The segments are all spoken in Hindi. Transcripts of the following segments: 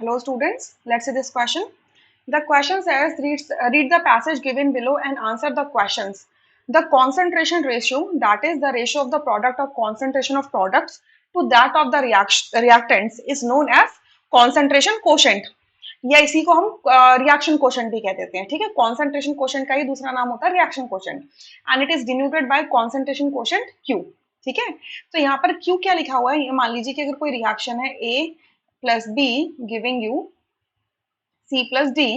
Hello students, let's see this question. The question says read the passage given below and answer the questions. The concentration ratio, that is the ratio of the product of concentration of products to that of the reactants is known as concentration quotient. या इसी को हम रिएक्शन कोशेंट भी कह देते हैं. ठीक है, कॉन्सेंट्रेशन कोशेंट का ही दूसरा नाम होता है reaction quotient and it is denoted by concentration quotient Q. ठीक है, तो यहाँ पर Q क्या लिखा हुआ है, मान लीजिए कि अगर कोई रिएक्शन है A plus B giving you C plus D,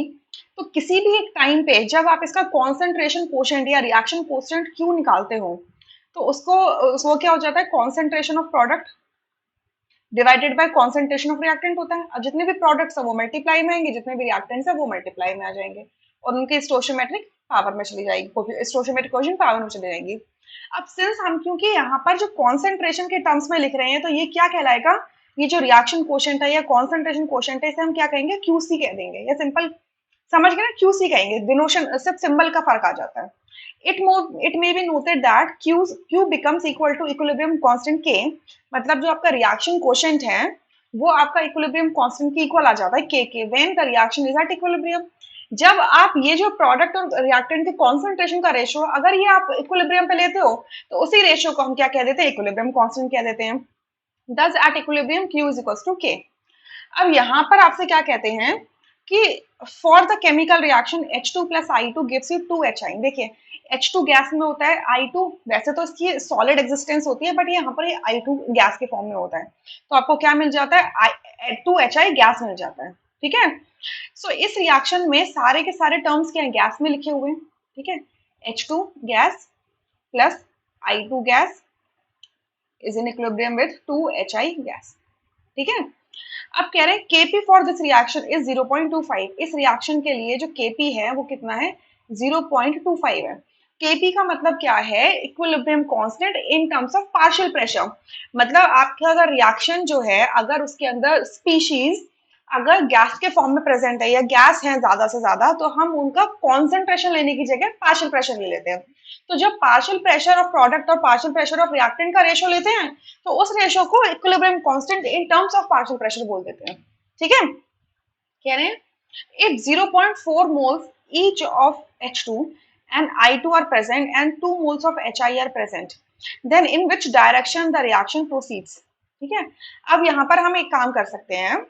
तो किसी भी एक टाइम पे जब आप इसका कॉन्सेंट्रेशन कोशेंट या रिएक्शन कोशेंट Q निकालते हो तो उसको क्या हो जाता है, concentration of product divided by concentration of reactant होता है. अब जितने भी प्रोडक्ट्स है वो मल्टीप्लाई में आएंगे, जितने भी रिएक्टेंट्स है वो मल्टीप्लाई में आ जाएंगे और उनकी स्टोइचियोमेट्रिक पावर में चली जाएगी, स्टोइचियोमेट्रिक कोएफिशिएंट पावर में चली जाएंगी. अब सिंस हम क्योंकि यहाँ पर जो कॉन्सेंट्रेशन के टर्म्स में लिख रहे हैं तो ये क्या कहलाएगा, ये जो रिएक्शन कोशेंट है या कॉन्सेंट्रेशन कोशेंट है इसे हम क्या कहेंगे, क्यूसी कह देंगे. या सिंपल समझ गए ना, क्यूसी कहेंगे. डिनोशन सिर्फ सिंबल का फर्क आ जाता है. it may be noted that Q becomes equal to equilibrium constant K. मतलब जो आपका रिएक्शन कोशेंट है वो आपका इक्विलिब्रियम कांस्टेंट के इक्वल आ जाता है K के when the reaction is at equilibrium. जब आप ये जो प्रोडक्ट और रिएक्टेंट के कॉन्सेंट्रेशन का रेशियो अगर ये आप इक्विलिब्रियम पे लेते हो तो उसी रेशियो को हम क्या कह देते हैं, इक्विलिब्रियम कांस्टेंट कह देते हैं. Thus at equilibrium Q is equals to K. अब यहाँ पर आपसे क्या कहते हैं कि for the chemical reaction H2 plus I2 gives you 2HI. देखिए H2 गैस में होता है, I2 वैसे तो इसकी सॉलिड एग्जिस्टेंस होती है बट यहाँ पर ये I2 गैस के फॉर्म में होता है, तो आपको क्या मिल जाता है, 2HI गैस मिल जाता है. ठीक है, सो इस रिएक्शन में सारे के सारे टर्म्स क्या है, गैस में लिखे हुए हैं. ठीक है, H2 gas plus I2 gas is in equilibrium with 2HI gas. ठीक है, अब कह रहे हैं Kp for this reaction is 0.25. इस रिएक्शन के लिए जो Kp है वो कितना है, 0.25 है. Kp का मतलब क्या है, equilibrium constant in terms of partial pressure. मतलब आपका अगर रिएक्शन जो है अगर उसके अंदर स्पीशीज अगर गैस के फॉर्म में प्रेजेंट है या गैस है ज्यादा से ज्यादा तो हम उनका कॉन्सेंट्रेशन लेने की जगह पार्शियल प्रेशर ले लेते हैं. तो जब पार्शियल प्रेशर ऑफ प्रोडक्ट और पार्शियल प्रेशर ऑफ रिएक्टेंट का रेशियो लेते हैं तो उस रेशियो को equilibrium constant in terms of partial pressure बोल देते हैं. ठीक है, कह रहे हैं if 0.4 moles each of H2 and I2 are present and 2 moles of HI are present, then in which direction the reaction proceeds. ठीक है, अब यहाँ पर हम एक काम कर सकते हैं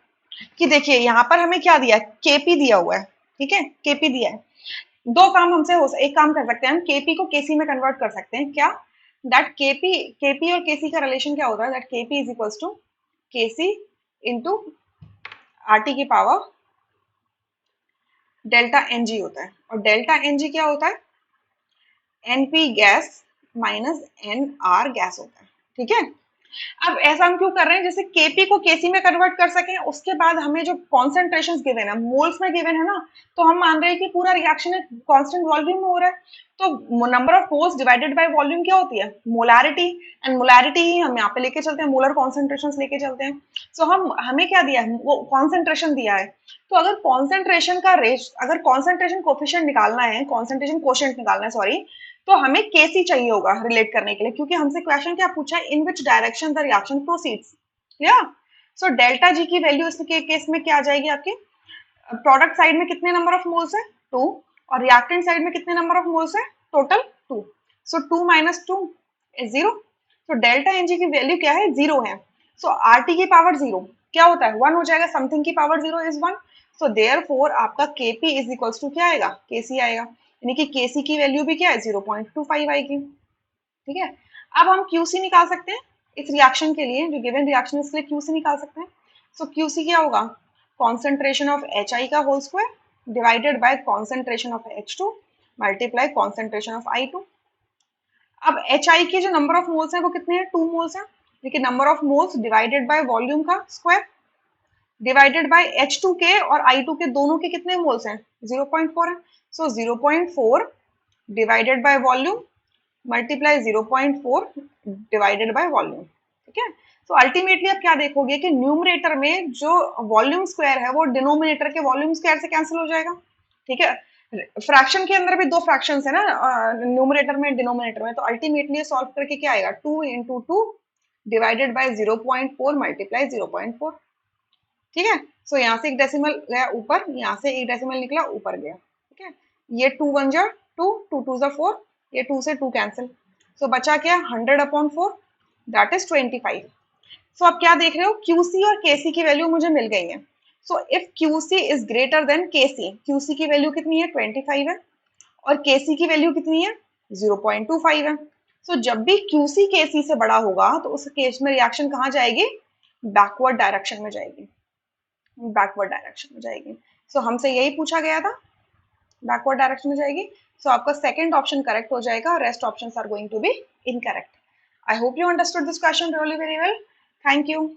कि देखिए यहाँ पर हमें क्या दिया है, Kp दिया हुआ है. ठीक है, Kp दिया है. दो काम हमसे एक काम कर सकते हैं, हम Kp को Kc में कन्वर्ट कर सकते हैं. क्या, दैट Kp और Kc का रिलेशन क्या होता है, that Kp is equals to Kc into RT की पावर डेल्टा Ng होता है. और डेल्टा Ng क्या होता है, Np gas minus Nr gas होता है. ठीक है, अब ऐसा हम क्यों कर रहे हैं, जैसे Kp को Kc में कन्वर्ट कर सकें. उसके बाद हमें जो कॉन्सेंट्रेशंस गिवन है मोल्स में गिवन है ना, तो हम मान रहे हैं कि पूरा रिएक्शन एक कांस्टेंट वॉल्यूम में हो रहा है. तो number of moles divided by volume क्या होती है, मोलारिटी. एंड मोलारिटी ही हम यहाँ पे लेके चलते हैं, मोलर कॉन्सेंट्रेशंस लेके चलते हैं. सो हमें क्या दिया है, वो कॉन्सेंट्रेशन दिया है. तो अगर कॉन्सेंट्रेशन का अगर कॉन्सेंट्रेशन कोफिशिएंट निकालना है, कॉन्सेंट्रेशन कोशेंट निकालना है सॉरी, तो हमें Kc चाहिए होगा रिलेट करने के लिए, क्योंकि हमसे क्वेश्चन क्या पूछा है, in which direction the reaction proceeds. Clear, so delta G की वैल्यू इसके केस में क्या आ जाएगी, आपके प्रोडक्ट साइड में कितने नंबर ऑफ मोल्स है 2 और रिएक्टेंट साइड में कितने नंबर ऑफ मोल्स है, टोटल 2. So 2 minus 2 is 0. तो डेल्टा Ng की वैल्यू क्या है, 0 है. सो RT की पावर 0 क्या होता है, 1 हो जाएगा, समथिंग की पावर 0 इज 1. सो देयरफॉर आपका Kp इज इक्वल्स टू क्या आएगा, Kc आएगा. यानी कि Kc की वैल्यू भी क्या है, 0.25 आएगी. ठीक है, अब हम Qc निकाल सकते हैं इस रिएक्शन के लिए, जो गिवन रिएक्शन है इसके लिए Qc निकाल सकते हैं. सो Qc क्या होगा, कॉन्सेंट्रेशन ऑफ HI का whole square divided by concentration of H2 multiply concentration of I2. अब HI के जो नंबर ऑफ मोल्स हैं वो कितने हैं, 2 मोल्स हैं. देखिए number of moles divided by volume का स्क्वायर डिवाइडेड बाय H2 के और I2 के दोनों के कितने मोल्स हैं, 0.4 है. सो 0.4 divided by volume multiply 0.4 divided by volume. ठीक है, तो अल्टीमेटली आप क्या देखोगे कि न्यूमरेटर में जो वॉल्यूम स्क्वायर है वो डिनोमिनेटर के वॉल्यूम स्क्वायर से कैंसिल हो जाएगा. ठीक है, फ्रैक्शन के अंदर भी दो फ्रैक्शंस है ना, न्यूमरेटर में डिनोमिनेटर में, तो अल्टीमेटली सॉल्व करके क्या आएगा, 2 into 2 डिवाइडेड बाय 0.4 मल्टीप्लाई 0.4. ठीक है। सो यहाँ से एक डेसिमल गया ऊपर, यहाँ से एक डेसिमल निकला ऊपर गया, ठीक है। ये 2 1 जा 2, 2 2 जा 4, ये 2 से 2 कैंसिल, सो बचा क्या 100/4, दैट इज 25। सो आप क्या देख रहे हो, QC और KC की वैल्यू मुझे मिल गई है। So if QC is greater than KC, QC की वैल्यू कितनी है 25 है, और KC की वैल्यू कितनी है 0.25 है। सो जब भी QC KC से बड़ा होगा तो उस केस में रिएक्शन कहाँ जाएगी, बैकवर्ड डायरेक्शन में जाएगी, बैकवर्ड डायरेक्शन में जाएगी। सो हमसे यही पूछा गया था, बैकवर्ड डायरेक्शन में जाएगी। सो आपका सेकंड ऑप्शन करेक्ट हो जाएगा, rest options are going to be incorrect. I hope you understood this question really very well. Thank you.